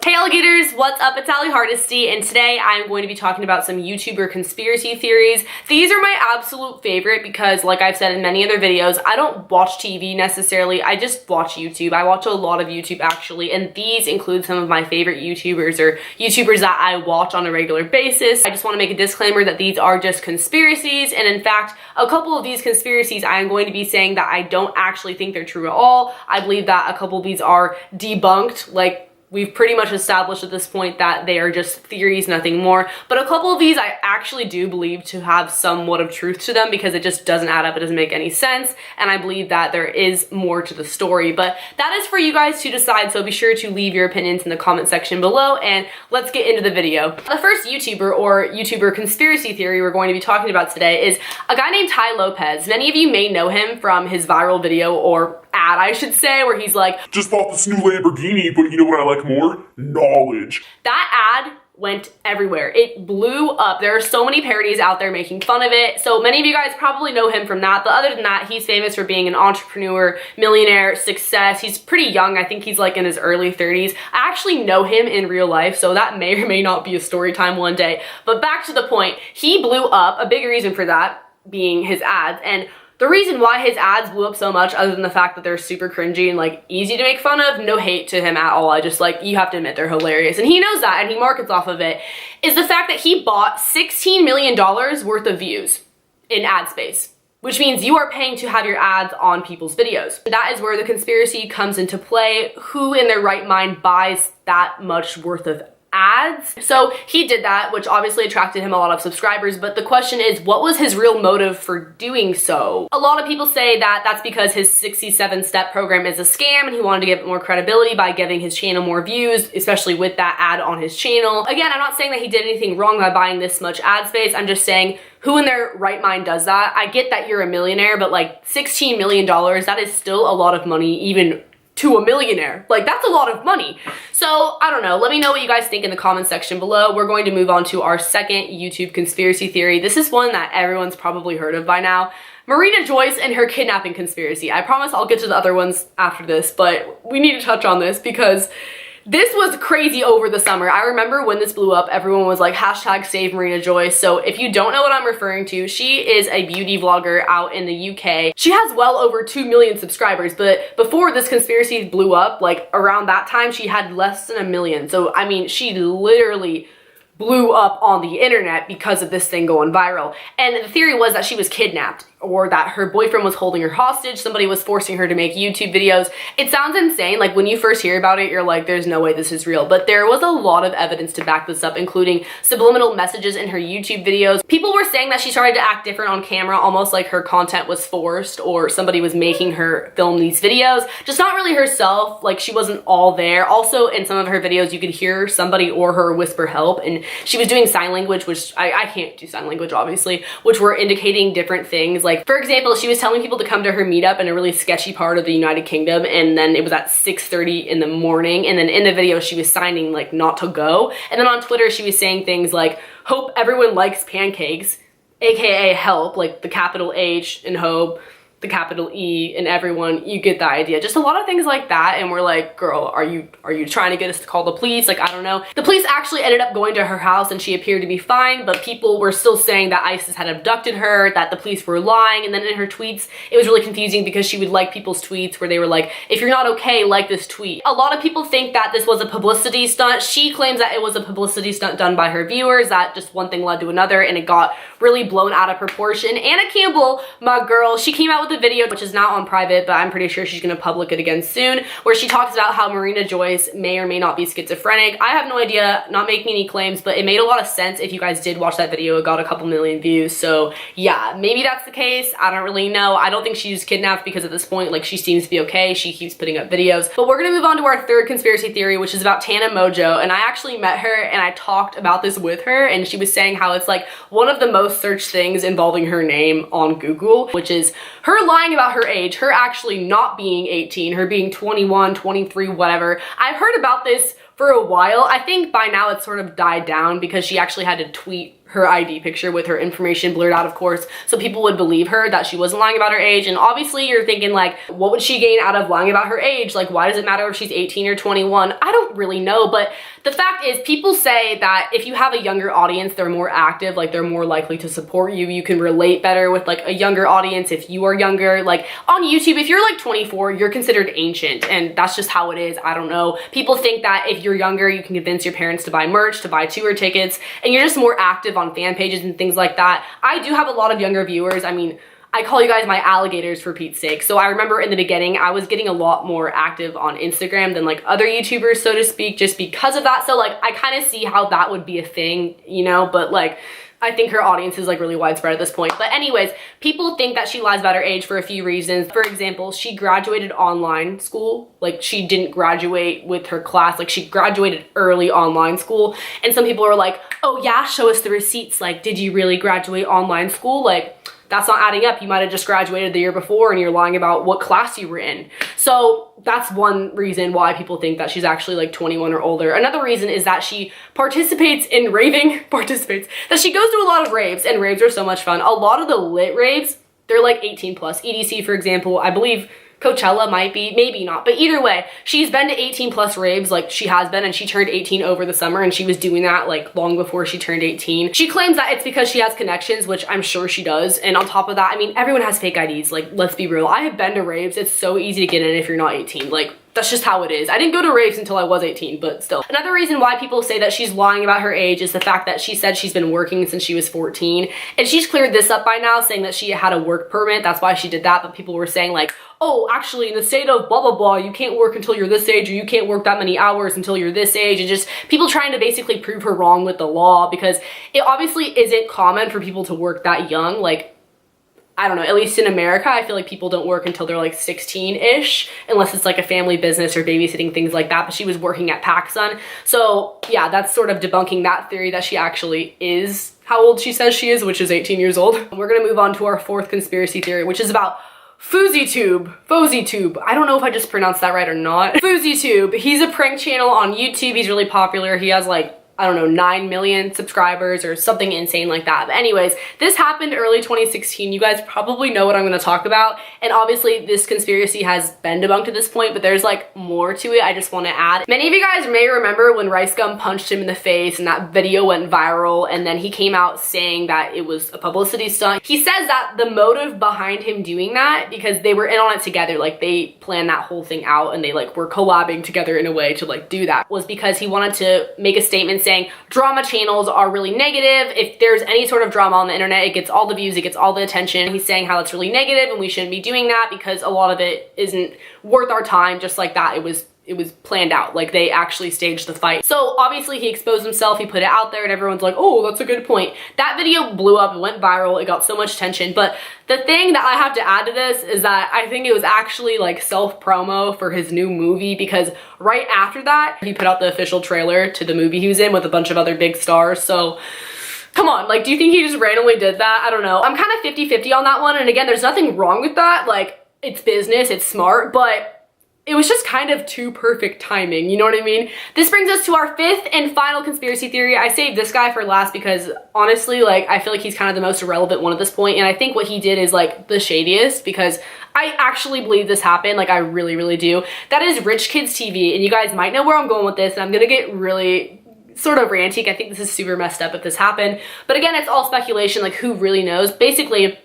Hey alligators, what's up? It's Hardesty, and today I'm going to be talking about some YouTuber conspiracy theories. These are my absolute favorite because, like I've said in many other videos, I don't watch TV necessarily, I just watch YouTube. I watch a lot of YouTube actually, and these include some of my favorite YouTubers or YouTubers that I watch on a regular basis. I just want to make a disclaimer that these are just conspiracies, and in fact, a couple of these conspiracies I am going to be saying that I don't actually think they're true at all. I believe that a couple of these are debunked, like we've pretty much established at this point that they are just theories, nothing more. But a couple of these I actually do believe to have somewhat of truth to them because it just doesn't add up, it doesn't make any sense, and I believe that there is more to the story. But that is for you guys to decide, so be sure to leave your opinions in the comment section below, and let's get into the video. The first YouTuber or YouTuber conspiracy theory we're going to be talking about today is a guy named Lopez. Many of you may know him from his viral video, or ad I should say, where he's like, just bought this new Lamborghini, but you know what I like more? Knowledge. That ad went everywhere. It blew up. There are so many parodies out there making fun of it. So many of you guys probably know him from that. But other than that, he's famous for being an entrepreneur, millionaire, success. He's pretty young. I think he's like in his early 30s. I actually know him in real life, so that may or may not be a story time one day. But back to the point, he blew up. A big reason for that being his ads. And the reason why his ads blew up so much, other than the fact that they're super cringy and like easy to make fun of, no hate to him at all, I just like, you have to admit they're hilarious, and he knows that and he markets off of it, is the fact that he bought $16 million worth of views in ad space, which means you are paying to have your ads on people's videos. That is where the conspiracy comes into play. Who in their right mind buys that much worth of ads? So he did that, which obviously attracted him a lot of subscribers, but the question is, what was his real motive for doing so? A lot of people say that that's because his 67-step program is a scam and he wanted to give it more credibility by giving his channel more views, especially with that ad on his channel. Again, I'm not saying that he did anything wrong by buying this much ad space. I'm just saying, who in their right mind does that? I get that you're a millionaire, but like $16 million, that is still a lot of money, even to a millionaire. Like, that's a lot of money. So I don't know, let me know what you guys think in the comment section below. We're going to move on to our second YouTube conspiracy theory. This is one that everyone's probably heard of by now. Marina Joyce and her kidnapping conspiracy. I promise I'll get to the other ones after this, but we need to touch on this because this was crazy over the summer. I remember when this blew up, everyone was like, hashtag save Marina Joyce. So if you don't know what I'm referring to, she is a beauty vlogger out in the UK. She has well over 2 million subscribers, but before this conspiracy blew up, like around that time, she had less than 1 million. So I mean, she literally blew up on the internet because of this thing going viral. And the theory was that she was kidnapped, or that her boyfriend was holding her hostage, somebody was forcing her to make YouTube videos. It sounds insane, like when you first hear about it, you're like, there's no way this is real. But there was a lot of evidence to back this up, including subliminal messages in her YouTube videos. People were saying that she started to act different on camera, almost like her content was forced or somebody was making her film these videos. Just not really herself, like she wasn't all there. Also, in some of her videos, you could hear somebody or her whisper help, and she was doing sign language, which I can't do sign language, obviously, which were indicating different things. Like, for example, she was telling people to come to her meetup in a really sketchy part of the United Kingdom, and then it was at 6:30 in the morning, and then in the video she was signing like not to go. And then on Twitter she was saying things like, hope everyone likes pancakes, aka help, like the capital H in hope, the capital E in everyone. You get the idea. Just a lot of things like that, and we're like, girl, are you trying to get us to call the police? Like, I don't know. The police actually ended up going to her house and she appeared to be fine, but people were still saying that ISIS had abducted her, that the police were lying. And then in her tweets, it was really confusing because she would like people's tweets where they were like, if you're not okay, like this tweet. A lot of people think that this was a publicity stunt. She claims that it was a publicity stunt done by her viewers, that just one thing led to another and it got really blown out of proportion. Anna Campbell, my girl, she came out with a video, which is now on private, but I'm pretty sure she's gonna public it again soon, where she talks about how Marina Joyce may or may not be schizophrenic. I have no idea, not making any claims, but it made a lot of sense. If you guys did watch that video, it got a couple million views. So yeah, maybe that's the case. I don't really know. I don't think she's kidnapped because at this point, like, she seems to be okay. She keeps putting up videos. But we're gonna move on to our third conspiracy theory, which is about Tana Mongeau. And I actually met her and I talked about this with her, and she was saying how it's like one of the most searched things involving her name on Google, which is her lying about her age, her actually not being 18, her being 21, 23, whatever. I've heard about this for a while. I think by now it's sort of died down because she actually had to tweet her ID picture with her information blurred out, of course, so people would believe her that she wasn't lying about her age. And obviously you're thinking like, what would she gain out of lying about her age? Like, why does it matter if she's 18 or 21? I don't really know, but the fact is people say that if you have a younger audience, they're more active, like they're more likely to support you. You can relate better with like a younger audience if you are younger. Like on YouTube, if you're like 24, you're considered ancient, and that's just how it is. I don't know. People think that if you're younger, you can convince your parents to buy merch, to buy tour tickets, and you're just more active on fan pages and things like that. I do have a lot of younger viewers. I mean, I call you guys my alligators for Pete's sake. So I remember in the beginning, I was getting a lot more active on Instagram than like other YouTubers, so to speak, just because of that. So like, I kind of see how that would be a thing, you know, but like, I think her audience is like really widespread at this point. But anyways, people think that she lies about her age for a few reasons. For example, she graduated online school. Like she didn't graduate with her class. Like she graduated early online school. And some people are like, oh yeah, show us the receipts. Like, did you really graduate online school? Like, that's not adding up. You might have just graduated the year before and you're lying about what class you were in. So that's one reason why people think that she's actually like 21 or older. Another reason is that she participates in raving, that she goes to a lot of raves, and raves are so much fun. A lot of the lit raves, they're like 18 plus. EDC, for example, I believe Coachella might be, maybe not, but either way, she's been to 18 plus raves, like she has been, and she turned 18 over the summer, and she was doing that like long before she turned 18. She claims that it's because she has connections, which I'm sure she does, and on top of that, I mean, everyone has fake IDs, like, let's be real. I have been to raves. It's so easy to get in if you're not 18, like, that's just how it is. I didn't go to raves until I was 18, but still. Another reason why people say that she's lying about her age is the fact that she said she's been working since she was 14. And she's cleared this up by now, saying that she had a work permit. That's why she did that. But people were saying like, oh, actually in the state of blah, blah, blah, you can't work until you're this age, or you can't work that many hours until you're this age. And just people trying to basically prove her wrong with the law, because it obviously isn't common for people to work that young. Like, I don't know, at least in America, I feel like people don't work until they're like 16-ish, unless it's like a family business or babysitting, things like that. But she was working at PacSun. So yeah, that's sort of debunking that theory that she actually is how old she says she is, which is 18 years old. We're gonna move on to our fourth conspiracy theory, which is about FouseyTube. I don't know if I just pronounced that right or not. FouseyTube, he's a prank channel on YouTube. He's really popular. He has like, I don't know, 9 million subscribers or something insane like that. But anyways, this happened early 2016. You guys probably know what I'm gonna talk about. And obviously this conspiracy has been debunked at this point, but there's like more to it I just wanna add. Many of you guys may remember when Rice Gum punched him in the face and that video went viral, and then he came out saying that it was a publicity stunt. He says that the motive behind him doing that, because they were in on it together, like they planned that whole thing out and they like were collabing together in a way to like do that, was because he wanted to make a statement saying drama channels are really negative. If there's any sort of drama on the internet, it gets all the views, it gets all the attention. He's saying how it's really negative and we shouldn't be doing that because a lot of it isn't worth our time. Just like that, it was planned out. Like they actually staged the fight. So obviously he exposed himself, he put it out there, and everyone's like, oh, that's a good point. That video blew up, it went viral, it got so much attention. But the thing that I have to add to this is that I think it was actually like self-promo for his new movie, because right after that, he put out the official trailer to the movie he was in with a bunch of other big stars. So come on, like, do you think he just randomly did that? I don't know. I'm kind of 50-50 on that one. And again, there's nothing wrong with that. Like, it's business, it's smart, but it was just kind of too perfect timing, you know what I mean? This brings us to our fifth and final conspiracy theory. I saved this guy for last because honestly, like, I feel like he's kind of the most irrelevant one at this point, and I think what he did is like the shadiest, because I actually believe this happened. Like, I really, really do. That is Rich Kids TV, and you guys might know where I'm going with this, and I'm gonna get really sort of ranty. I think this is super messed up if this happened, but again, it's all speculation, like who really knows? Basically,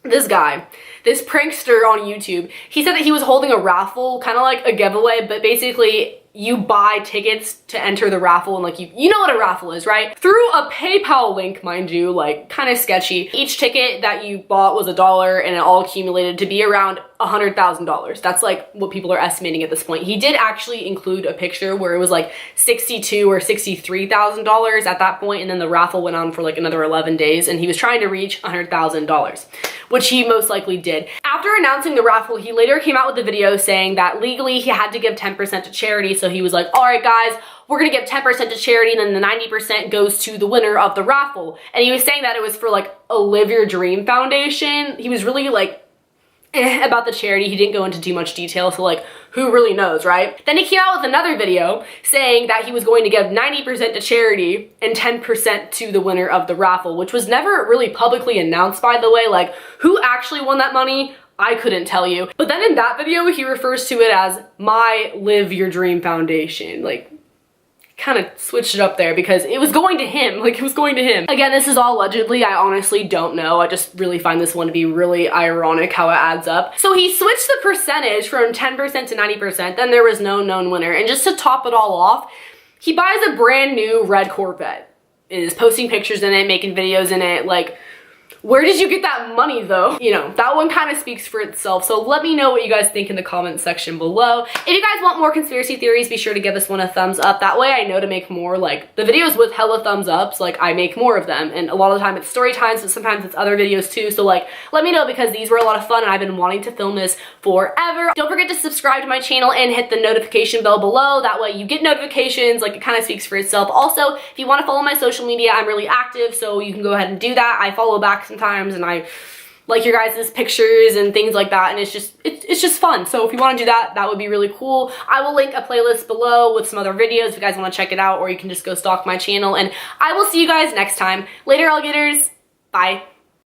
this guy, this prankster on YouTube, he said that he was holding a raffle, kind of like a giveaway, but basically you buy tickets to enter the raffle, and like you know what a raffle is, right? Through a PayPal link, mind you, like kind of sketchy. Each ticket that you bought was $1, and it all accumulated to be around $100,000. That's like what people are estimating at this point. He did actually include a picture where it was like $62,000 or $63,000 at that point, and then the raffle went on for like another 11 days, and he was trying to reach $100,000, which he most likely did. After announcing the raffle, he later came out with a video saying that legally he had to give 10% to charity. So he was like, all right guys, we're gonna give 10% to charity, and then the 90% goes to the winner of the raffle. And he was saying that it was for like a Live Your Dream Foundation. He was really like about the charity. He didn't go into too much detail, so like, who really knows, right? Then he came out with another video saying that he was going to give 90% to charity and 10% to the winner of the raffle, which was never really publicly announced, by the way. Like, who actually won that money? I couldn't tell you. But then in that video, he refers to it as my Live Your Dream Foundation. Like, kind of switched it up there because it was going to him. Like, it was going to him. Again, this is all allegedly. I honestly don't know. I just really find this one to be really ironic how it adds up. So he switched the percentage from 10% to 90%. Then there was no known winner. And just to top it all off, he buys a brand new red Corvette. Is posting pictures in it, making videos in it. Like, where did you get that money though? You know, that one kind of speaks for itself. So let me know what you guys think in the comment section below. If you guys want more conspiracy theories, be sure to give this one a thumbs up. That way I know to make more. Like, the videos with hella thumbs ups, like, I make more of them. And a lot of the time it's story times, but sometimes it's other videos too. So like, let me know because these were a lot of fun and I've been wanting to film this forever. Don't forget to subscribe to my channel and hit the notification bell below. That way you get notifications. Like, it kind of speaks for itself. Also, if you want to follow my social media, I'm really active, so you can go ahead and do that. I follow back sometimes and I like your guys' pictures and things like that, and it's just fun. So if you want to do that, that would be really cool. I will link a playlist below with some other videos if you guys want to check it out, or you can just go stalk my channel, and I will see you guys next time. Later, alligators. Bye.